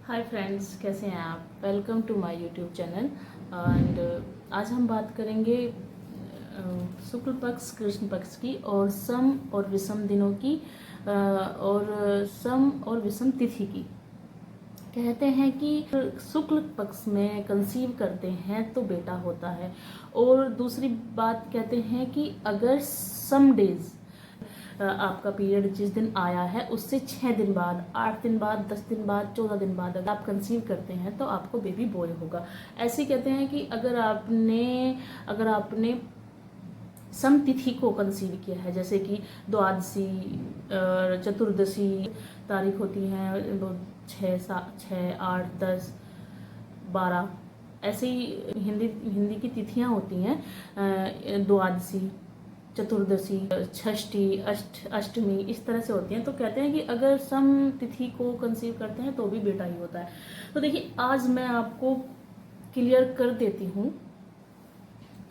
Hi friends, कैसे हैं आप। Welcome to my YouTube channel. And आज हम बात करेंगे शुक्ल पक्ष कृष्ण पक्ष की और सम और विषम दिनों की और सम और विषम तिथि की। कहते हैं कि शुक्ल पक्ष में कंसीव करते हैं तो बेटा होता है, और दूसरी बात कहते हैं कि अगर सम डेज आपका पीरियड जिस दिन आया है उससे 6 दिन बाद, 8 दिन बाद, 10 दिन बाद, 14 दिन बाद अगर आप कंसीव करते हैं तो आपको बेबी बॉय होगा। ऐसे कहते हैं कि अगर आपने सम तिथि को कंसीव किया है, जैसे कि द्वादशी, चतुर्दशी तारीख होती हैं, 6, 8, 10, 12, ऐसे ही हिंदी की तिथियां होती हैं। द्वादशी, चतुर्दशी, षष्ठी, अष्टमी, इस तरह से होती हैं। तो कहते हैं कि अगर सम तिथि को कंसीव करते हैं तो भी बेटा ही होता है। तो देखिए, आज मैं आपको क्लियर कर देती हूँ।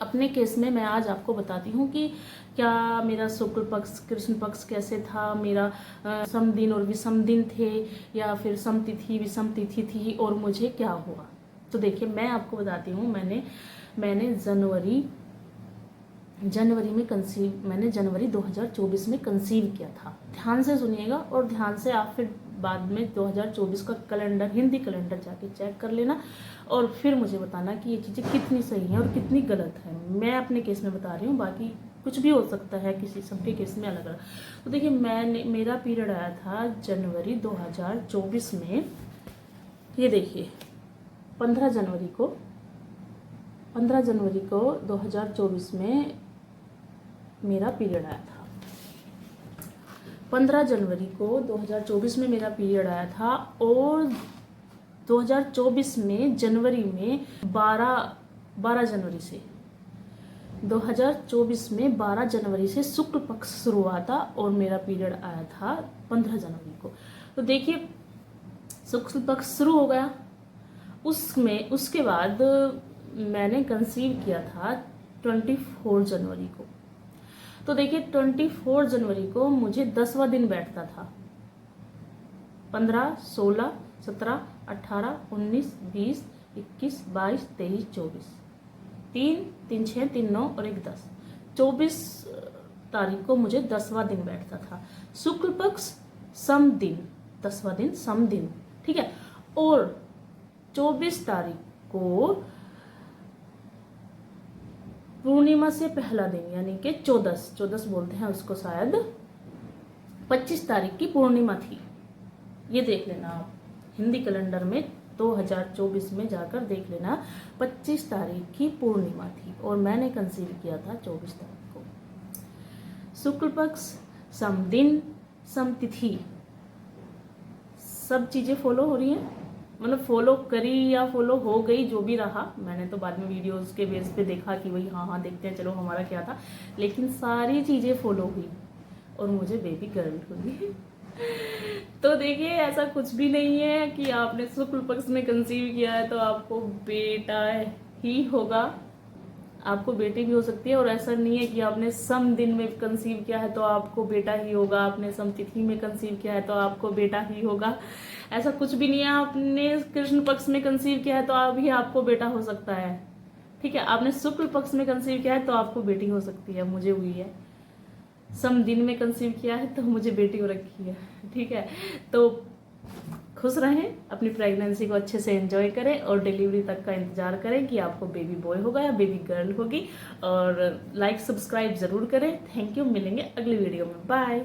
अपने केस में मैं आज आपको बताती हूँ कि क्या मेरा शुक्ल पक्ष कृष्ण पक्ष कैसे था, मेरा सम दिन और विषम दिन थे, या फिर सम तिथि विषम तिथि थी, और मुझे क्या हुआ। तो देखिए, मैं आपको बताती हूँ। मैंने जनवरी 2024 में कंसीव किया था। ध्यान से सुनिएगा और ध्यान से आप फिर बाद में 2024 का कैलेंडर, हिंदी कैलेंडर जाके चेक कर लेना, और फिर मुझे बताना कि ये चीज़ें कितनी सही हैं और कितनी गलत है। मैं अपने केस में बता रही हूँ, बाकी कुछ भी हो सकता है, किसी सबके केस में अलग अलग। तो देखिए, मेरा पीरियड आया था जनवरी 2024 में। ये देखिए, 15 जनवरी को 2024 में मेरा पीरियड आया था। 15 जनवरी को 2024 में मेरा पीरियड आया था, और 2024 में जनवरी में 12 जनवरी से 2024 में 12 जनवरी से शुक्ल पक्ष शुरू हुआ था, और मेरा पीरियड आया था 15 जनवरी को। तो देखिए, शुक्ल पक्ष शुरू हो गया, उसके बाद मैंने कंसीव किया था 24 जनवरी को। तो देखिए, 24 जनवरी को मुझे 10वां दिन बैठता था। 15, 16, 17, 18, 19, 20, 21, 22, 23, 24, 3, 6, 3, 9 और 1, 10, 24 तारीख को मुझे 10वां दिन बैठता था। शुक्ल पक्ष सम दिन, 10वां दिन सम दिन, ठीक है। और 24 तारीख को पूर्णिमा से पहला दिन, यानी कि 14 बोलते हैं उसको शायद, 25 तारीख की पूर्णिमा थी। ये देख लेना आप हिंदी कैलेंडर में 2024 में जाकर देख लेना, 25 तारीख की पूर्णिमा थी, और मैंने कंसीव किया था 24 तारीख को। शुक्ल पक्ष, सम दिन, सम तिथि, सब चीजें फॉलो हो रही हैं। मतलब फॉलो करी या फॉलो हो गई, जो भी रहा। मैंने तो बाद में वीडियोस के बेस पे देखा कि भाई हाँ देखते हैं, चलो हमारा क्या था, लेकिन सारी चीजें फॉलो हुई और मुझे बेबी गर्ल हुई। तो देखिए, ऐसा कुछ भी नहीं है कि आपने शुक्ल पक्ष में कंसीव किया है तो आपको बेटा ही होगा। आपको बेटी भी हो सकती है, और ऐसा नहीं है कि आपने सम दिन में कंसीव किया है तो आपको बेटा ही होगा, आपने सम तिथि में कंसीव किया है तो आपको बेटा ही होगा। ऐसा कुछ भी नहीं है। आपने कृष्ण पक्ष में कंसीव किया है तो अभी आपको बेटा हो सकता है, ठीक है। आपने शुक्ल पक्ष में कंसीव किया है तो आपको बेटी हो सकती है, मुझे हुई है। सम दिन में कंसीव किया है तो मुझे बेटी हो रखी है, ठीक है। तो खुश रहें, अपनी प्रेगनेंसी को अच्छे से एंजॉय करें, और डिलीवरी तक का इंतजार करें कि आपको बेबी बॉय होगा या बेबी गर्ल होगी। और लाइक सब्सक्राइब जरूर करें। थैंक यू, मिलेंगे अगली वीडियो में। बाय।